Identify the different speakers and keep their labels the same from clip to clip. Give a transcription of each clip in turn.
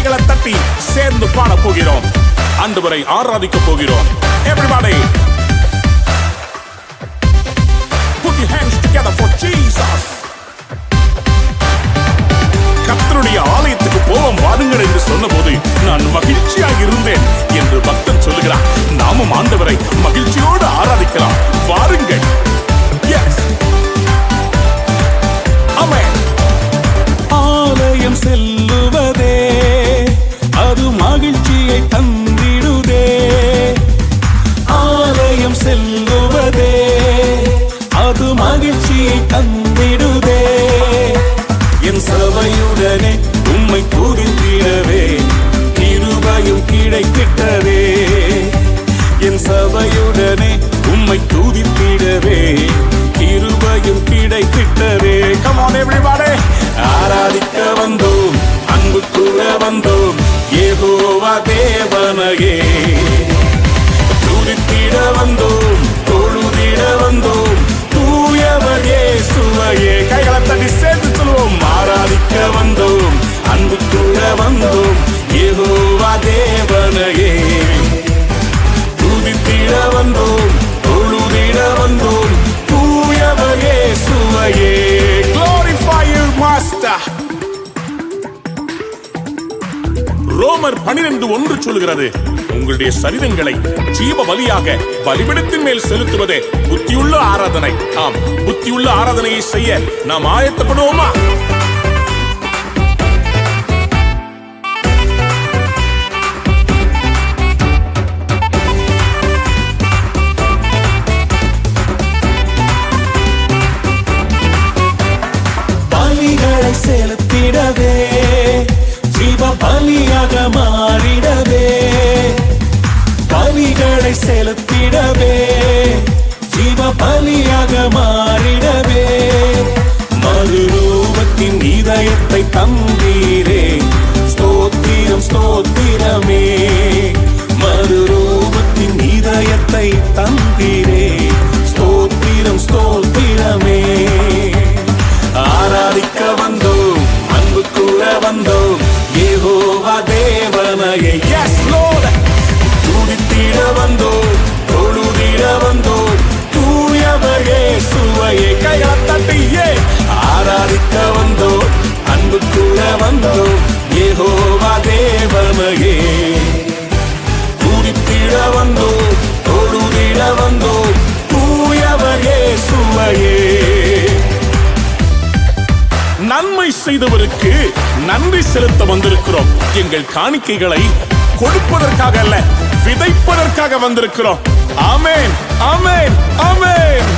Speaker 1: கைகளை தட்டி சேர்ந்து பாட போகிறோம். ஆண்டவரை ஆராதிக்க போகிறோம். Everybody put your hands together for Jesus. கர்த்தருடைய ஆலயத்துக்கு போவோம் வாருங்கள் என்று சொன்னபோது நான் மகிழ்ச்சியாக இருந்தேன் என்று பக்தன் சொல்லுகிறார். நாமும் ஆண்டவரை மகிழ்ச்சியோடு ஆராதிக்கலாம். வாருங்கள். Yes. Amen. ஆலயம் செல்லுவதே அது மகிழ்ச்சியை தந்திடுதே. ஆலயம் செல்லுவதே அது மகிழ்ச்சியை தந்திடுதே. என் சபையுடனே உம்மை துதித்திடவே கிருபையும் கிடைத்திட்டதே. என் சபையுடனே உம்மை துதித்திடவே கிருபையும் கிடைத்திட்டதே. Come on everybody. ஆராதிக்க வந்தோம், அன்பு கூற வந்தோம், யெகோவா தேவனையே. துதித்திட வந்தோம், தொழுதிட வந்தோம், தூயவர் இயேசுவையே. கைகளை தட்டி சேர்ந்து சொல்லுவோம். ஆராதிக்க வந்தோம், அன்பு கூற வந்தோம், யெகோவா தேவனையே. துதித்திட வந்தோம், தொழுதிட வந்தோம், தூயவர் இயேசுவையே. Glorify you master. ரோமர் 12:1 சொல்கிறது, உங்களுடைய சரீரங்களை ஜீவ பலியாக பலிபீடத்தின் மேல் செலுத்துவதே புத்தியுள்ள ஆராதனை. ஆம், புத்தியுள்ள ஆராதனையை செய்ய நாம் ஆயத்தப்படுவோமா? பலிகளை செலுத்திடவே ஜீவ பலியாக மாறிடவே. பலிகளை செலுத்திடவே ஜீவ பலியாக மாறிடவே. மறுரூபத்தின் இதயத்தை தந்தீரே, ஸ்தோத்திரம் ஸ்தோத்திரமே. மறுரூபத்தின் இதயத்தை தந்தீரே, ஸ்தோத்திரம் ஸ்தோத்திரமே. ஆராதிக்க வந்தோம், அன்பு கூற வந்தோம், யெகோவா தேவனையே. Yes Lord. துதித்திட வந்தோம், தொழுதிட வந்தோம், தூயவர் இயேசுவையே. கைகளை தட்டியே ஆராதிக்க வந்தோம், அன்பு கூற வந்தோம், யெகோவா தேவனையே. துதித்திட வந்தோம், தொழுதிட வந்தோம், தூயவர் இயேசுவையே. நன்மை செய்தவருக்கு நன்றி செலுத்த வந்திருக்கிறோம். எங்கள் காணிக்கைகளை கொடுப்பதற்காக அல்ல, விதைப்பதற்காக வந்திருக்கிறோம். ஆமென், ஆமென், ஆமென்.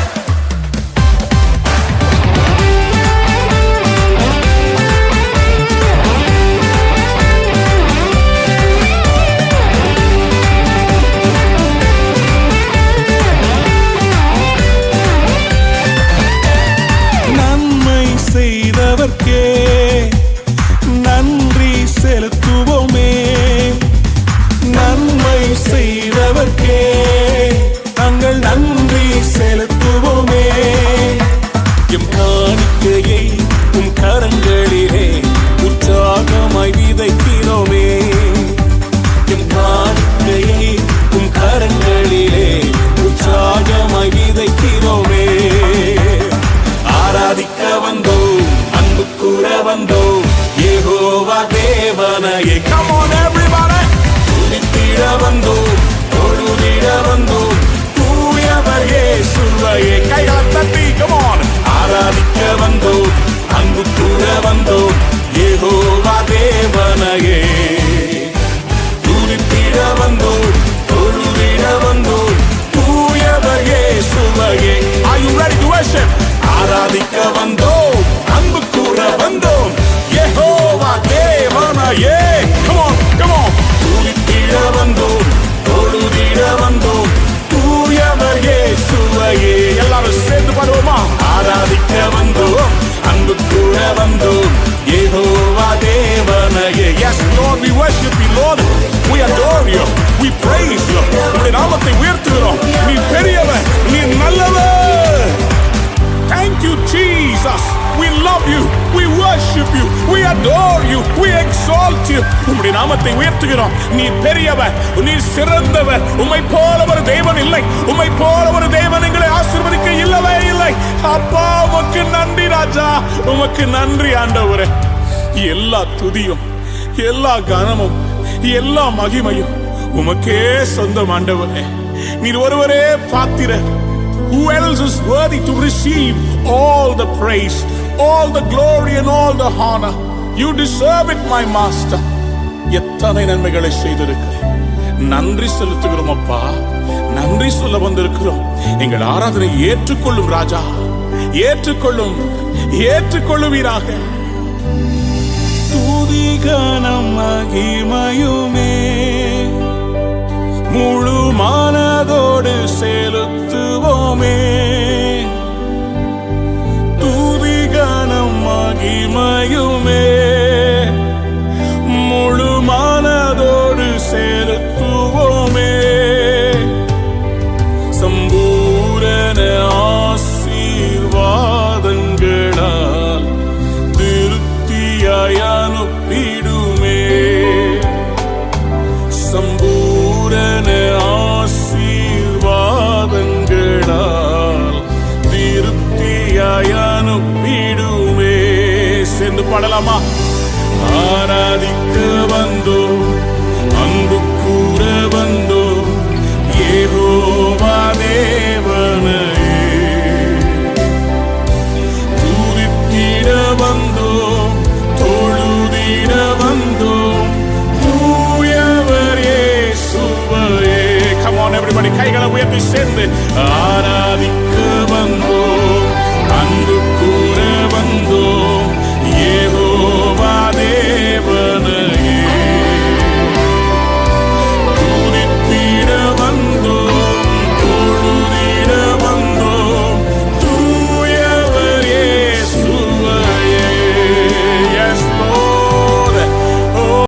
Speaker 1: செய்தவர்க்கே நன்றி செலுத்துவோமே. நன்மை செய்தவர்க்கே நாங்கள் நன்றி செலுத்துவோமே. எம் காணிக்கையை உம் கரங்களிலே உற்சாகமாய் விதைக்கிறோமே. எம் காணிக்கையை உம் கரங்களிலே உற்சாகமாய் விதைக்கிறோமே. ஆராதிக்க வந்தோம், அன்பு கூற வந்தோம், யெகோவா தேவனையே. Come on everybody. துதித்திட வந்தோம், தொழுதிட வந்தோம், தூயவர் இயேசுவையே. கைகளை தட்டி come on. ஆராதிக்க வந்தோம், அன்பு கூற வந்தோம், யெகோவா தேவனையே. துதித்திட வந்தோம், தொழுதிட வந்தோம், தூயவர் இயேசுவையே. Are you ready to worship? ஆராதிக்க வந்தோம், அன்பு கூற வந்தோம், யெகோவா தேவனையே. Come on, come on. உம்முடைய நாமத்தை உயர்த்துகிறோம். நீர் பெரியவர், நீர் சிறந்தவர். உம்மை போல ஒரு தேவன் இல்லை. உம்மை போல ஒரு தேவன் எங்களை ஆசீர்வதிக்க இல்லவே இல்லை. அப்பா, உமக்கு நன்றி ராஜா, உமக்கு நன்றி ஆண்டவரே. எல்லா துதியும், எல்லா கனமும், எல்லா மகிமையும் உமக்கே சொந்தம் ஆண்டவரே. நீர் ஒருவரே பாத்திரர். Who else is worthy to receive all the praise, all the glory and all the honor? You deserve it, my master. எத்தனை நன்மைகளை செய்திருக்கிறேன். நன்றி செலுத்துகிறோம் அப்பா, நன்றி சொல்ல வந்திருக்கிறோம். எங்கள் ஆராதனை ஏற்றுக்கொள்ளும் ராஜா, ஏற்றுக்கொள்ளும், ஏற்றுக்கொள்ளுவீராக. துதி கனம் மகிமையுமே முழு மனதோடு செலுத்துவோமே. துதி கனம் மகிமையுமே முழு மனதோடு செலுத்துவோமே. சம்பூரண ஆசீர்வாதங்களால் திருப்தியாய் அனுப்பிடுமே. சம்பூரண ஆசீர்வாதங்களால் திருப்தியாய் அனுப்பிடுமே. சேர்ந்து பாடலாமா? ஆராதிக்க வந்தோம், அன்பு கூற வந்தோம், யெகோவா தேவனையே. துதித்திட வந்தோம், தொழுதிட வந்தோம், தூயவர் இயேசுவையே. Come on everybody, கைகளை உயர்த்தி சேர்ந்து ஆரா